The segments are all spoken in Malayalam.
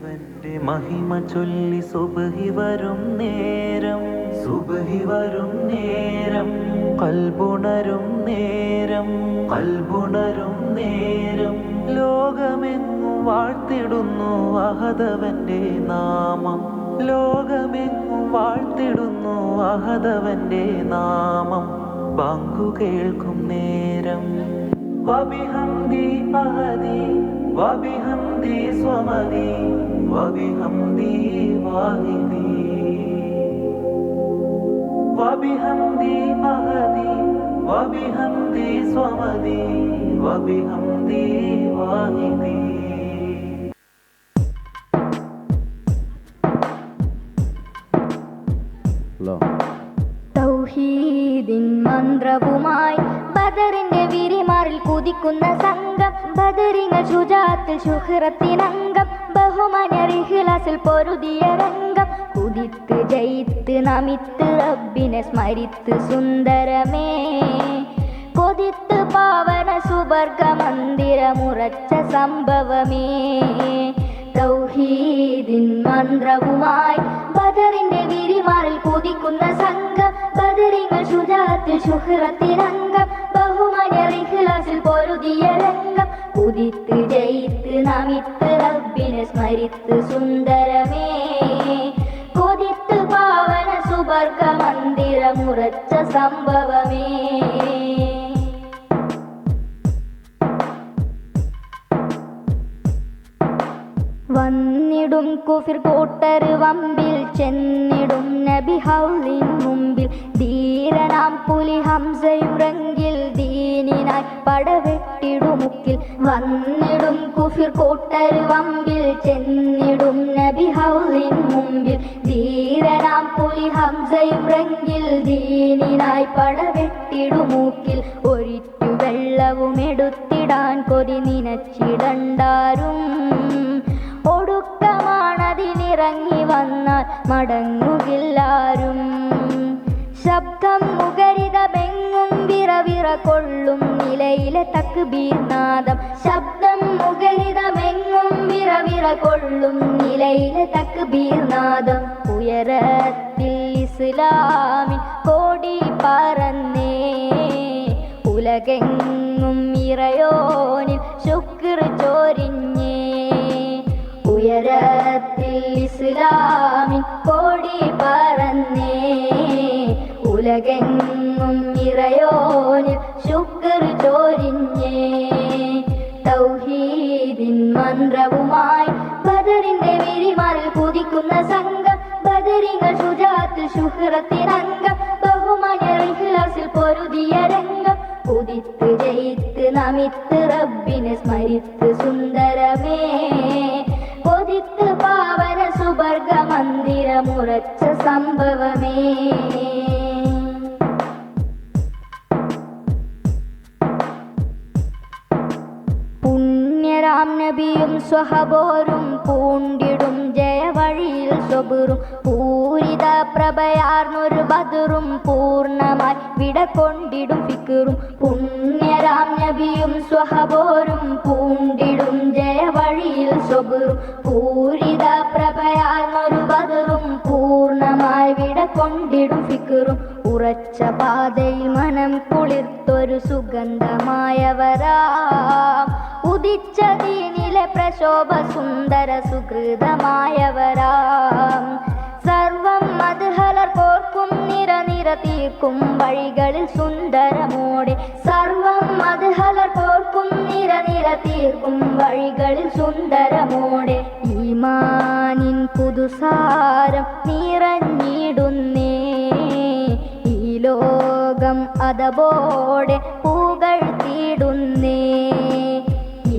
പടച്ചവന്റെ മഹിമ ചൊല്ലി സുബ്ഹി വരും നേരം കൽബുണരും നേരം ലോകമെങ്ങും വാഴ്ത്തിടുന്നു അഹദവന്റെ നാമം ബാങ്കു കേൾക്കും നേരം വബിഹംദി അഹദി വബിഹംദി സ്വമദി വബിഹംദി വാഹിദി വബിഹംദി അഹദി വബിഹംദി സ്വമദി വബിഹംദി വാഹിദി. തൗഹീദിൻ മന്ത്രവുമായി ബദറിന്റെ വിരിമാറിൽ കുതിക്കുന്ന സംഘം, ബദറിങ്ങൾ ശുജാത്തിൽ ശുഹ്റത്തിനംഗം, ബഹുമാന്യർ ഇഖ്ലാസിൽ പൊരുതിയ രംഗം, കുതിത്ത് ജയിത്ത് നമിത്ത് റബ്ബിനെ സ്മരിത്ത് സുന്ദരമേ, കൊതിത്ത് പാവന സുബർഗ മന്ദിരമുറച്ച സംഭവമേ. തൗഹീദിൻ മന്ത്രവുമായി ബദറിന്റെ വിരിമാറിൽ കുതിക്കുന്ന സംഘം, ബദറിങ്ങൾ ശുജാത്തിൽ ശുഹ്റത്തിനംഗം, ബഹുമാന്യർ ഇഖ്ലാസിൽ പൊരുതിയ രംഗം, കുതിത്ത് ജയിത്ത് നമിത്ത് റബ്ബിനെ സ്മരിത്ത് സുന്ദരമേ, കൊതിത്ത് പാവന സുബർഗ മന്ദിരമുറച്ച സംഭവമേ. വന്നിടും കുഫിർ കൂട്ടർ വമ്പിൽ, ചെന്നിടും നബി ഹൗലിൻ മുമ്പിൽ, ധീരനാം പുലി ഹംസയുറങ്കിൽ ദീനിനായി പടവെട്ടിടുമുക്കിൽ. വന്നിടും കുഫിർ കൂട്ടർ വമ്പിൽ, ചെന്നിടും നബി ഹൗലിൻ മുമ്പിൽ, ധീരനാം പുലി ഹംസയുറങ്കിൽ ദീനിനായി പടവെട്ടിടുമുക്കിൽ. ഒരിറ്റു വെള്ളവും എടുത്തിടാൻ കൊതി നിനച്ചിടണ്ടാരും, ഒടുക്കമാണതിനിറങ്ങി വന്നാൽ മടങ്ങുകില്ലാരും. ശബ്ദം മുഖരിതമെങ്ങും വിറവിറ കൊള്ളും നിലയിലെ തക്ബീർ നാദം, ശബ്ദം മുഖരിതമെങ്ങും വിറവിറ കൊള്ളും നിലയിലെ തക്ബീർ നാദം. ഉയരത്തിൽ ഇസ്ലാമിൻ കോടി പറന്നേ, ഉലകെങ്ങും ഇറയോനിൽ ശുക്ർ ചോരിഞ്ഞേ. ഉയരത്തിൽ ഇസ്ലാമിൻ കോടി പറന്നേ, ഉലകെങ്ങും ഇറയോനിൽ ശുക്ർ ചോരിഞ്ഞേ. തൗഹീദിൻ മന്ത്രവുമായി ബദറിന്റെ വിരിമാറിൽ കുതിക്കുന്ന സംഘം, ബദറിങ്ങൾ ശുജാത്തിൽ ശുഹ്റത്തിനംഗം, ബഹുമാന്യർ ഇഖ്ലാസിൽ പൊരുതിയ രംഗം, കുതിത്ത് ജയിത്ത് നമിത്ത് റബ്ബിനെ സ്മരിത്ത് സുന്ദരമേ, കൊതിത്ത് പാവന സുബർഗ മന്ദിരമുറച്ച സംഭവമേ. പുണ്യരാം നബിയും സ്വഹബോരും പൂണ്ടിടും ജയവഴിയിൽ സ്വബുറും, പൂരിത പ്രഭയാർന്നൊരു ബദറും പൂർണ്ണമായി വിടകൊണ്ടിടും ഫിക്റും. പുണ്യരാം നബിയും സ്വഹബോരും പൂണ്ടിടും ജയവഴിയിൽ സ്വബുറും, പൂരിത പ്രഭയാർന്നൊരു ബദറും പൂർണ്ണമായി വിടകൊണ്ടിടും ഫിക്റും. ഉറച്ച പാതയിൽ മനം കുളിർത്തൊരു സുഗന്ധമായവരാം, ഉദിച്ച ദീനിലെ പ്രശോഭ സുന്ദര സുഹൃതമായവരാം. സർവം മദ്ഹലർ കോർക്കും നിര തീർക്കും വഴികളിൽ സുന്ദരമോടെ, സർവം മദ്ഹലർ കോർക്കും നിര തീർക്കും വഴികളിൽ സുന്ദരമോടെ. ഈമാനിൻ പുതുസാരം നിറഞ്ഞിടുന്നേ, ഈ ലോകം അതബോടെ പുകഴ്ത്തിടുന്നേ.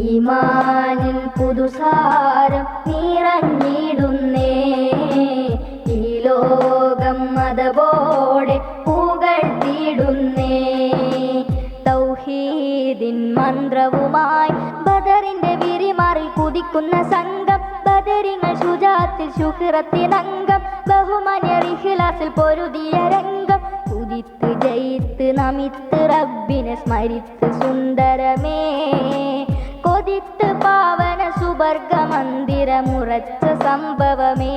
ഈമാനിൻ പുതുസാരം നിറഞ്ഞിടുന്നേ, ഈ ലോകം അതബോടെ പുകഴ്ത്തിടുന്നേ. തൗഹീദിൻ മന്ത്രവുമായി ബദറിന്റെ വിരിമാറിൽ കുതിക്കുന്ന സംഘം, ബദറിങ്ങൾ ശുജാത്തിൽ ശുഹ്റത്തിനംഗം, ബഹുമാന്യർ ഇഖ്ലാസിൽ പൊരുതിയ രംഗം, കുതിത്ത് ജയിത്ത് നമിത്ത് റബ്ബിനെ സ്മരിത്ത് സുന്ദരമേ, കൊതിത്ത് പാവന സുവർഗ മന്ദിരമുറച്ച സംഭവമേ.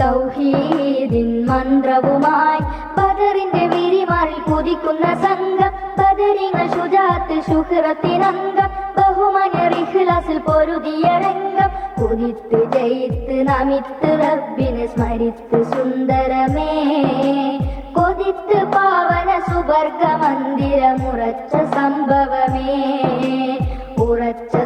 തൗഹീദിൻ മന്ത്രവുമായി ബദറിന്റെ വിരിമാറിൽ കുതിക്കുന്ന സംഘം, ബദരിങ്ങൾ ശുജാത്ത് ശുഹ്റത്തിനംഗം, ബഹുമാന്യർ ഇഖ്ലാസിൽ പൊരുതിയ രംഗം, കുതിത്ത് ജയിത്ത് നമിത്ത് റബ്ബിനെ സ്മരിത്ത് സുന്ദരമേ. കൊതിത്ത് പാവന സുവർഗ മന്ദിരമുറച്ച സംഭവമേ, ഉറച്ച